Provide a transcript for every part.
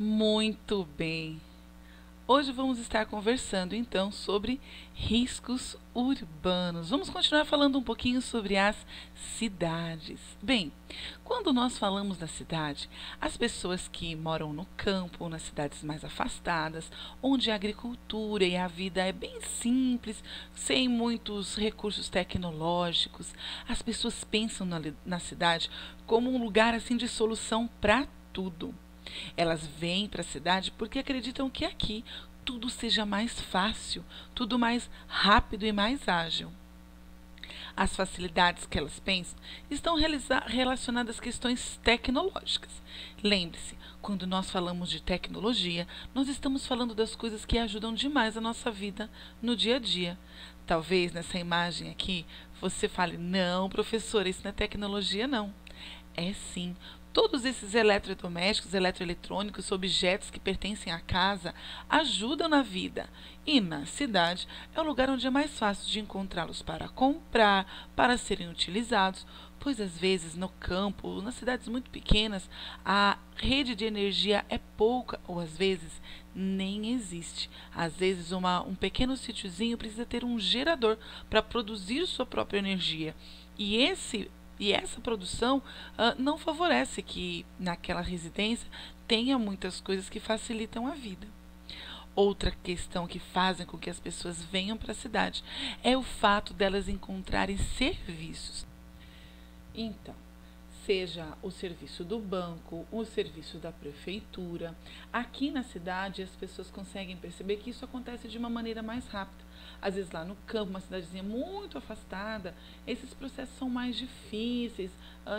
Muito bem. Hoje vamos estar conversando então sobre riscos urbanos. Vamos continuar falando um pouquinho sobre as cidades. Bem, quando nós falamos da cidade, as pessoas que moram no campo, nas cidades mais afastadas, onde a agricultura e a vida é bem simples, sem muitos recursos tecnológicos, as pessoas pensam na cidade como um lugar assim de solução para tudo. Elas vêm para a cidade porque acreditam que aqui tudo seja mais fácil, tudo mais rápido e mais ágil. As facilidades que elas pensam estão relacionadas a questões tecnológicas. Lembre-se, quando nós falamos de tecnologia, nós estamos falando das coisas que ajudam demais a nossa vida no dia a dia. Talvez nessa imagem aqui você fale: não, professora, isso não é tecnologia, não. É sim. Todos esses eletrodomésticos, eletroeletrônicos, objetos que pertencem à casa ajudam na vida. E na cidade é o lugar onde é mais fácil de encontrá-los para comprar, para serem utilizados, pois às vezes no campo, nas cidades muito pequenas, a rede de energia é pouca ou às vezes nem existe. Às vezes um pequeno sítiozinho precisa ter um gerador para produzir sua própria energia. E essa produção não favorece que naquela residência tenha muitas coisas que facilitam a vida. Outra questão que fazem com que as pessoas venham para a cidade é o fato delas encontrarem serviços. Então, seja o serviço do banco, o serviço da prefeitura. Aqui na cidade, as pessoas conseguem perceber que isso acontece de uma maneira mais rápida. Às vezes lá no campo, uma cidadezinha muito afastada, esses processos são mais difíceis.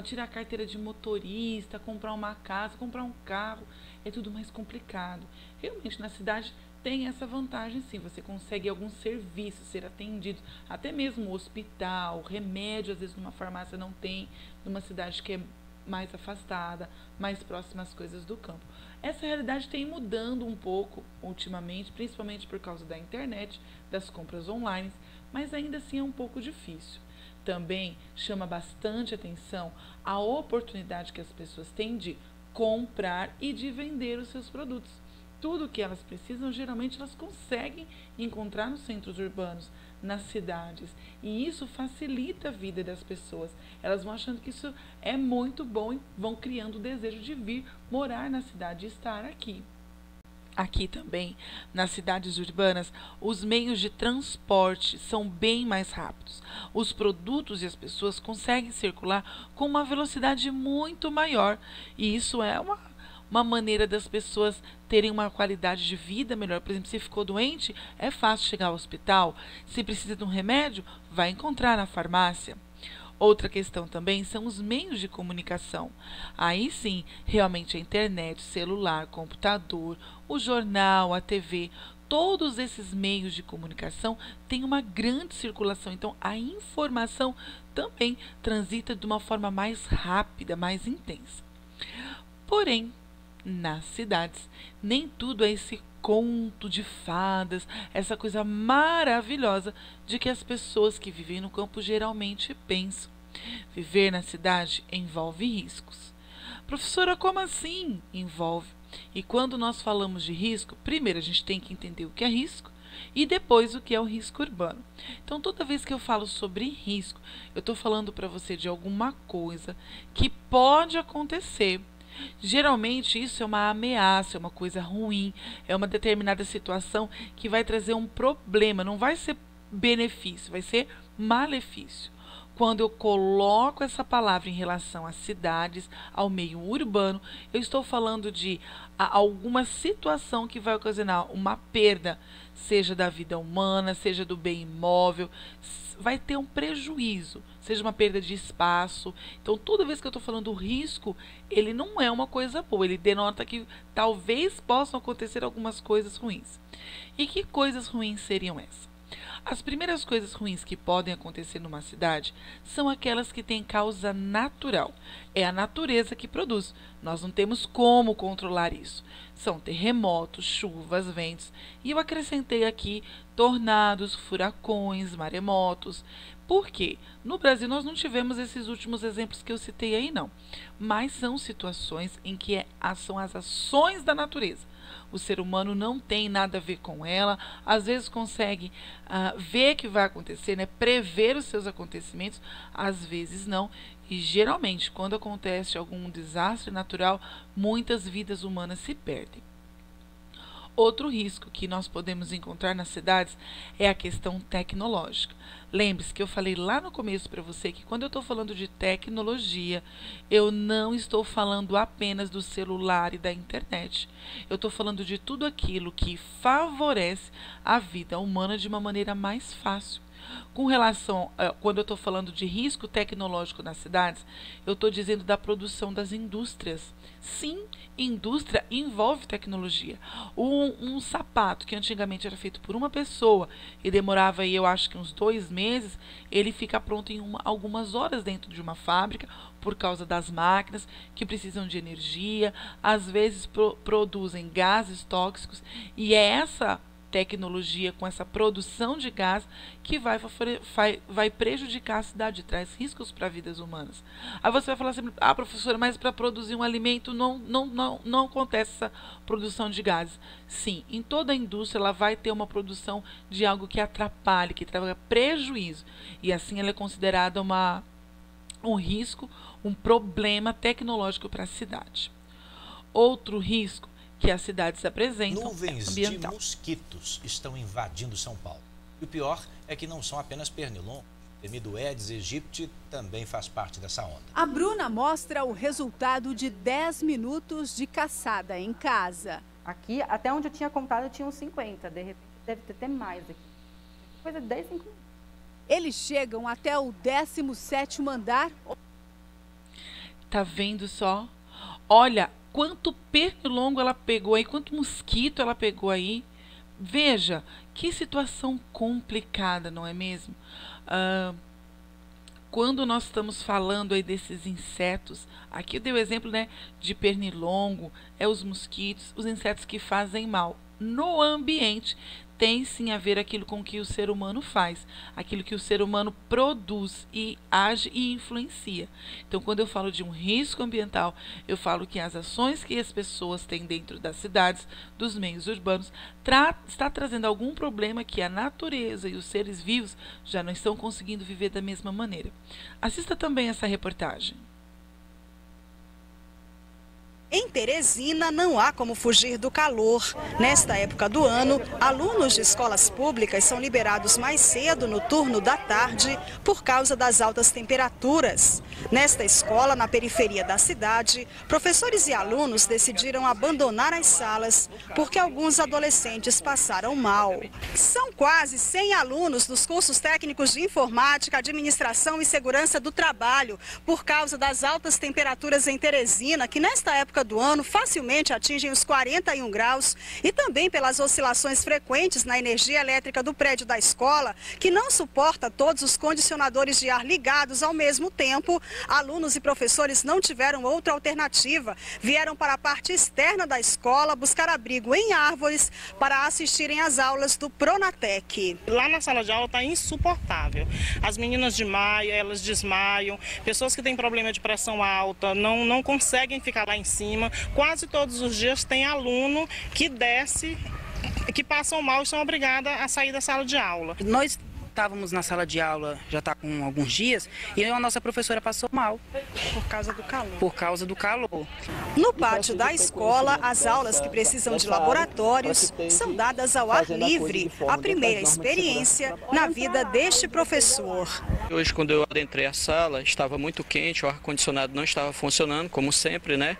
Tirar a carteira de motorista, comprar uma casa, comprar um carro, é tudo mais complicado. Realmente, na cidade tem essa vantagem sim, você consegue alguns serviços ser atendido, até mesmo o hospital, remédio, às vezes numa farmácia não tem, numa cidade que é mais afastada, mais próxima às coisas do campo. Essa realidade tem mudando um pouco ultimamente, principalmente por causa da internet, das compras online, mas ainda assim é um pouco difícil. Também chama bastante atenção a oportunidade que as pessoas têm de comprar e de vender os seus produtos. Tudo o que elas precisam, geralmente elas conseguem encontrar nos centros urbanos, nas cidades. E isso facilita a vida das pessoas. Elas vão achando que isso é muito bom e vão criando o desejo de vir morar na cidade e estar aqui. Aqui também, nas cidades urbanas, os meios de transporte são bem mais rápidos. Os produtos e as pessoas conseguem circular com uma velocidade muito maior. E isso é uma maneira das pessoas terem uma qualidade de vida melhor. Por exemplo, se ficou doente, é fácil chegar ao hospital. Se precisa de um remédio, vai encontrar na farmácia. Outra questão também são os meios de comunicação. Aí sim, realmente a internet, o celular, computador, o jornal, a TV, todos esses meios de comunicação têm uma grande circulação. Então, a informação também transita de uma forma mais rápida, mais intensa. Porém, nas cidades, nem tudo é esse conto de fadas, essa coisa maravilhosa de que as pessoas que vivem no campo geralmente pensam. Viver na cidade envolve riscos. Professora, como assim? Envolve. E quando nós falamos de risco, primeiro a gente tem que entender o que é risco e depois o que é o risco urbano. Então, toda vez que eu falo sobre risco, eu estou falando para você de alguma coisa que pode acontecer. Geralmente isso é uma ameaça, é uma coisa ruim, é uma determinada situação que vai trazer um problema, não vai ser benefício, vai ser malefício. Quando eu coloco essa palavra em relação às cidades, ao meio urbano, eu estou falando de alguma situação que vai ocasionar uma perda, seja da vida humana, seja do bem imóvel, vai ter um prejuízo, seja uma perda de espaço. Então, toda vez que eu estou falando do risco, ele não é uma coisa boa, ele denota que talvez possam acontecer algumas coisas ruins. E que coisas ruins seriam essas? As primeiras coisas ruins que podem acontecer numa cidade são aquelas que têm causa natural. É a natureza que produz. Nós não temos como controlar isso. São terremotos, chuvas, ventos. E eu acrescentei aqui tornados, furacões, maremotos. Por quê? No Brasil nós não tivemos esses últimos exemplos que eu citei aí, não. Mas são situações em que são as ações da natureza. O ser humano não tem nada a ver com ela, às vezes consegue ver que vai acontecer, né? Prever os seus acontecimentos, às vezes não. E geralmente, quando acontece algum desastre natural, muitas vidas humanas se perdem. Outro risco que nós podemos encontrar nas cidades é a questão tecnológica. Lembre-se que eu falei lá no começo para você que quando eu estou falando de tecnologia, eu não estou falando apenas do celular e da internet. Eu estou falando de tudo aquilo que favorece a vida humana de uma maneira mais fácil. Com relação, quando eu estou falando de risco tecnológico nas cidades, eu estou dizendo da produção das indústrias. Sim, indústria envolve tecnologia. Um sapato que antigamente era feito por uma pessoa e demorava aí, eu acho que uns 2 meses, ele fica pronto em algumas horas dentro de uma fábrica por causa das máquinas que precisam de energia, às vezes produzem gases tóxicos e é essa tecnologia, com essa produção de gás que vai prejudicar a cidade, traz riscos para vidas humanas. Aí você vai falar assim, professora, mas para produzir um alimento não acontece essa produção de gases. Sim, em toda a indústria ela vai ter uma produção de algo que atrapalhe, que traga prejuízo. E assim ela é considerada um risco, um problema tecnológico para a cidade. Outro risco que as cidades apresentam Nuvens ambiental. de mosquitos estão invadindo São Paulo. E o pior é que não são apenas pernilongos. O temido Aedes aegypti também faz parte dessa onda. A Bruna mostra o resultado de 10 minutos de caçada em casa. Aqui, até onde eu tinha contado, eu tinha uns 50. De repente, deve ter mais aqui. Coisa de 10, 5 minutos. Eles chegam até o 17º andar. Tá vendo só? Olha quanto pernilongo ela pegou aí, quanto mosquito ela pegou aí. Veja, que situação complicada, não é mesmo? Quando nós estamos falando aí desses insetos, aqui eu dei o exemplo, né, de pernilongo, os mosquitos, os insetos que fazem mal no ambiente. Tem sim a ver aquilo com que o ser humano faz, aquilo que o ser humano produz e age e influencia. Então, quando eu falo de um risco ambiental, eu falo que as ações que as pessoas têm dentro das cidades, dos meios urbanos, está trazendo algum problema que a natureza e os seres vivos já não estão conseguindo viver da mesma maneira. Assista também essa reportagem. Em Teresina, não há como fugir do calor. Nesta época do ano, alunos de escolas públicas são liberados mais cedo no turno da tarde por causa das altas temperaturas. Nesta escola, na periferia da cidade, professores e alunos decidiram abandonar as salas porque alguns adolescentes passaram mal. São quase 100 alunos dos cursos técnicos de informática, administração e segurança do trabalho por causa das altas temperaturas em Teresina, que nesta época do ano facilmente atingem os 41 graus e também pelas oscilações frequentes na energia elétrica do prédio da escola, que não suporta todos os condicionadores de ar ligados ao mesmo tempo. Alunos e professores não tiveram outra alternativa. Vieram para a parte externa da escola buscar abrigo em árvores para assistirem às aulas do Pronatec. Lá na sala de aula está insuportável. As meninas elas desmaiam, pessoas que têm problema de pressão alta não conseguem ficar lá em cima. Quase todos os dias tem aluno que desce, que passam mal e são obrigadas a sair da sala de aula. Nós estávamos na sala de aula, já está com alguns dias, e a nossa professora passou mal. Por causa do calor. Por causa do calor. No pátio da escola, as aulas que precisam de laboratórios são dadas ao ar livre, a primeira experiência na vida deste professor. Hoje, quando eu adentrei a sala, estava muito quente, o ar-condicionado não estava funcionando, como sempre, né?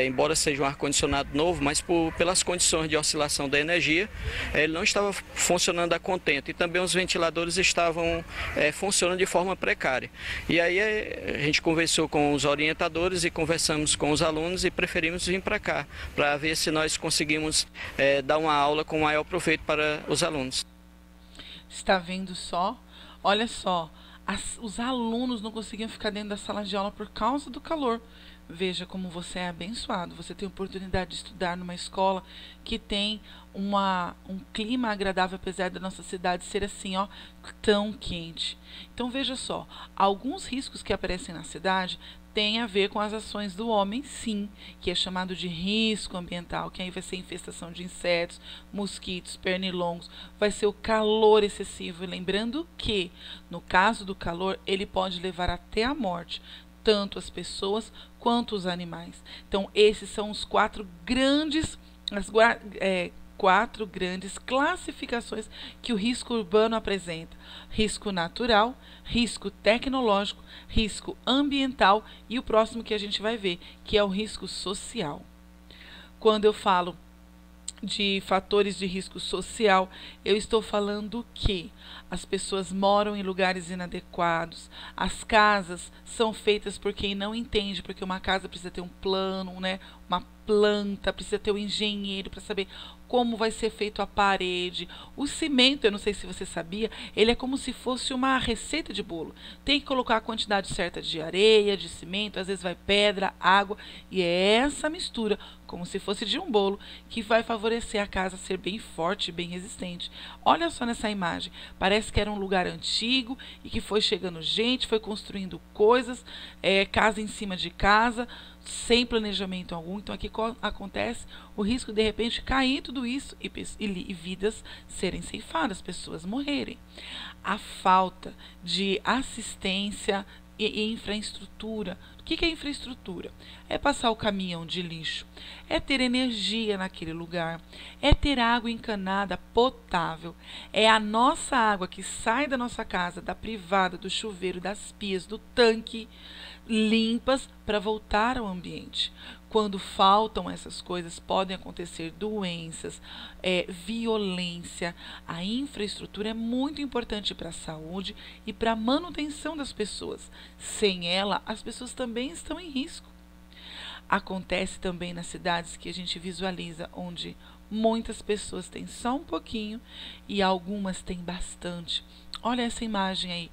Embora seja um ar-condicionado novo, mas pelas condições de oscilação da energia, ele não estava funcionando a contento. E também os ventiladores estavam funcionando de forma precária. E aí a gente conversou com os orientadores e conversamos com os alunos e preferimos vir para cá, para ver se nós conseguimos dar uma aula com maior proveito para os alunos. Está vendo só? Olha só, os alunos não conseguiam ficar dentro da sala de aula por causa do calor. Veja como você é abençoado. Você tem a oportunidade de estudar numa escola que tem um clima agradável, apesar da nossa cidade ser assim, ó, tão quente. Então veja só, alguns riscos que aparecem na cidade tem a ver com as ações do homem, sim, que é chamado de risco ambiental, que aí vai ser infestação de insetos, mosquitos, pernilongos, vai ser o calor excessivo. Lembrando que, no caso do calor, ele pode levar até a morte, tanto as pessoas quanto os animais. Então, esses são os quatro grandes classificações que o risco urbano apresenta: risco natural, risco tecnológico, risco ambiental e o próximo que a gente vai ver, que é o risco social. Quando eu falo de fatores de risco social, eu estou falando que as pessoas moram em lugares inadequados, as casas são feitas por quem não entende, porque uma casa precisa ter um plano, né? Uma planta, precisa ter um engenheiro para saber como vai ser feito a parede. O cimento, eu não sei se você sabia, ele é como se fosse uma receita de bolo. Tem que colocar a quantidade certa de areia, de cimento, às vezes vai pedra, água, e é essa mistura, como se fosse de um bolo, que vai favorecer a casa ser bem forte e bem resistente. Olha só nessa imagem, parece que era um lugar antigo e que foi chegando gente, foi construindo coisas, casa em cima de casa, sem planejamento algum. Então aqui acontece o risco de repente cair tudo isso e vidas serem ceifadas, pessoas morrerem. A falta de assistência e infraestrutura. O que é infraestrutura? É passar o caminhão de lixo, é ter energia naquele lugar, é ter água encanada potável, é a nossa água que sai da nossa casa, da privada, do chuveiro, das pias, do tanque, limpas para voltar ao ambiente. Quando faltam essas coisas, podem acontecer doenças, violência. A infraestrutura é muito importante para a saúde e para a manutenção das pessoas. Sem ela, as pessoas também estão em risco. Acontece também nas cidades que a gente visualiza, onde muitas pessoas têm só um pouquinho e algumas têm bastante. Olha essa imagem aí.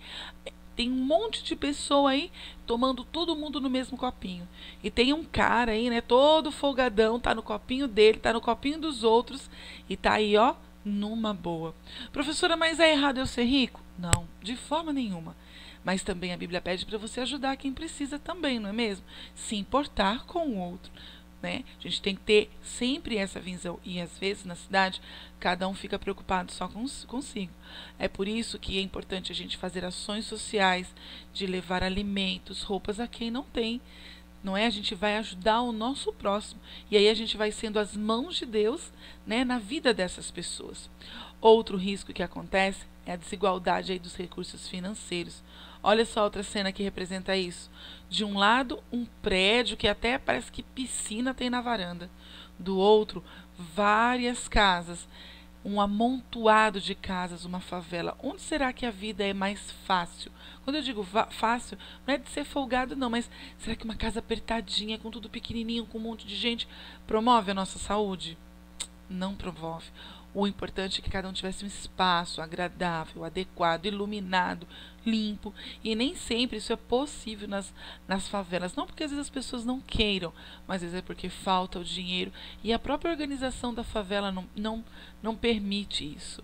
Tem um monte de pessoa aí tomando todo mundo no mesmo copinho. E tem um cara aí, né, todo folgadão, tá no copinho dele, tá no copinho dos outros e tá aí, ó, numa boa. Professora, mas é errado eu ser rico? Não, de forma nenhuma. Mas também a Bíblia pede para você ajudar quem precisa também, não é mesmo? Se importar com o outro, né? A gente tem que ter sempre essa visão. E às vezes na cidade cada um fica preocupado só consigo. É por isso que é importante a gente fazer ações sociais, de levar alimentos, roupas a quem não tem. Não é? A gente vai ajudar o nosso próximo. E aí a gente vai sendo as mãos de Deus, né, na vida dessas pessoas. Outro risco que acontece é a desigualdade aí dos recursos financeiros. Olha só outra cena que representa isso. De um lado, um prédio que até parece que piscina tem na varanda. Do outro, várias casas. Um amontoado de casas, uma favela. Onde será que a vida é mais fácil? Quando eu digo fácil, não é de ser folgado não, mas será que uma casa apertadinha, com tudo pequenininho, com um monte de gente, promove a nossa saúde? Não promove. O importante é que cada um tivesse um espaço agradável, adequado, iluminado, limpo. E nem sempre isso é possível nas favelas. Não porque às vezes as pessoas não queiram, mas às vezes é porque falta o dinheiro. E a própria organização da favela não permite isso.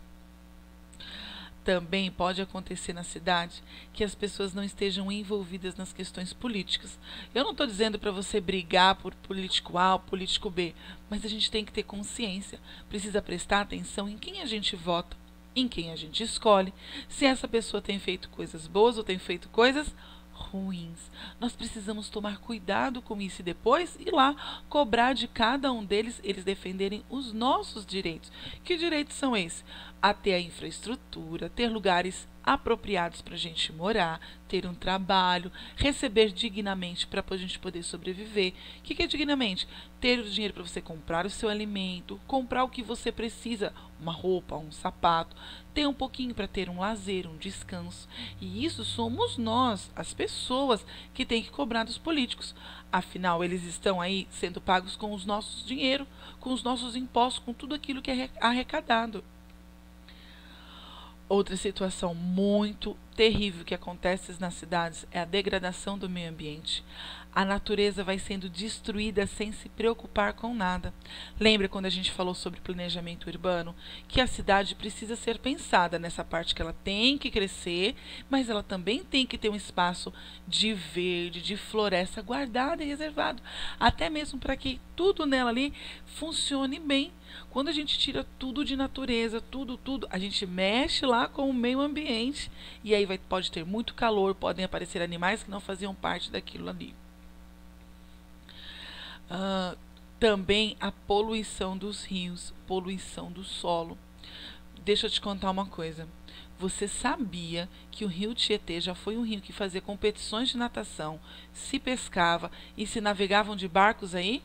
Também pode acontecer na cidade que as pessoas não estejam envolvidas nas questões políticas. Eu não estou dizendo para você brigar por político A ou político B, mas a gente tem que ter consciência. Precisa prestar atenção em quem a gente vota, em quem a gente escolhe, se essa pessoa tem feito coisas boas ou tem feito coisas ruins. Nós precisamos tomar cuidado com isso e depois ir lá cobrar de cada um deles, eles defenderem os nossos direitos. Que direitos são esses? A ter a infraestrutura, ter lugares apropriados para a gente morar, ter um trabalho, receber dignamente para a gente poder sobreviver. O que é dignamente? Ter o dinheiro para você comprar o seu alimento, comprar o que você precisa, uma roupa, um sapato, ter um pouquinho para ter um lazer, um descanso. E isso somos nós, as pessoas, que tem que cobrar dos políticos. Afinal, eles estão aí sendo pagos com os nossos dinheiro, com os nossos impostos, com tudo aquilo que é arrecadado. Outra situação muito terrível que acontece nas cidades é a degradação do meio ambiente. A natureza vai sendo destruída sem se preocupar com nada. Lembra quando a gente falou sobre planejamento urbano? Que a cidade precisa ser pensada nessa parte que ela tem que crescer, mas ela também tem que ter um espaço de verde, de floresta guardado e reservado, até mesmo para que tudo nela ali funcione bem. Quando a gente tira tudo de natureza, tudo, a gente mexe lá com o meio ambiente e aí pode ter muito calor, podem aparecer animais que não faziam parte daquilo ali. Também a poluição dos rios, poluição do solo. Deixa eu te contar uma coisa. Você sabia que o rio Tietê já foi um rio que fazia competições de natação, se pescava e se navegavam de barcos aí?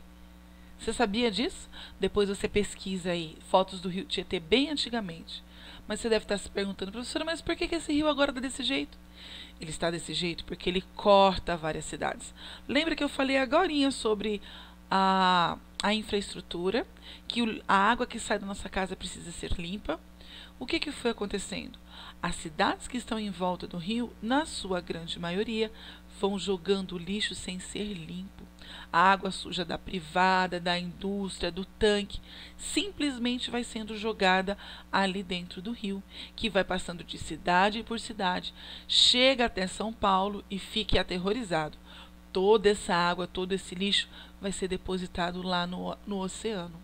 Você sabia disso? Depois você pesquisa aí fotos do rio Tietê bem antigamente. Mas você deve estar se perguntando, professora, mas por que esse rio agora está desse jeito? Ele está desse jeito porque ele corta várias cidades. Lembra que eu falei agorinha sobre a infraestrutura, que a água que sai da nossa casa precisa ser limpa? O que foi acontecendo? As cidades que estão em volta do rio, na sua grande maioria, vão jogando lixo sem ser limpo. A água suja da privada, da indústria, do tanque, simplesmente vai sendo jogada ali dentro do rio, que vai passando de cidade por cidade, chega até São Paulo e fique aterrorizado. Toda essa água, todo esse lixo vai ser depositado lá no oceano.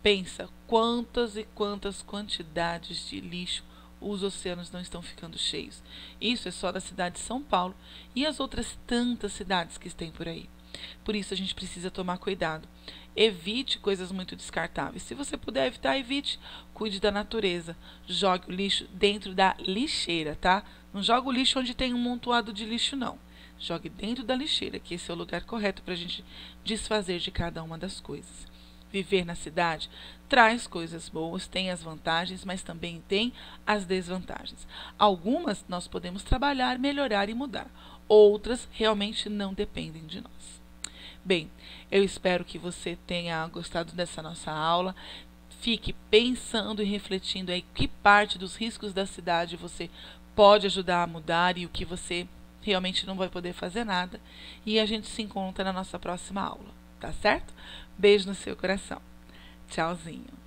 Pensa quantas e quantas quantidades de lixo os oceanos não estão ficando cheios. Isso é só da cidade de São Paulo e as outras tantas cidades que tem por aí. Por isso a gente precisa tomar cuidado. Evite coisas muito descartáveis. Se você puder evitar, evite. Cuide da natureza. Jogue o lixo dentro da lixeira, tá? Não jogue o lixo onde tem um montoado de lixo, não. Jogue dentro da lixeira, que esse é o lugar correto para a gente desfazer de cada uma das coisas. Viver na cidade traz coisas boas, tem as vantagens, mas também tem as desvantagens. Algumas nós podemos trabalhar, melhorar e mudar. Outras realmente não dependem de nós. Bem, eu espero que você tenha gostado dessa nossa aula. Fique pensando e refletindo aí que parte dos riscos da cidade você pode ajudar a mudar e o que você realmente não vai poder fazer nada. E a gente se encontra na nossa próxima aula, tá certo? Beijo no seu coração. Tchauzinho.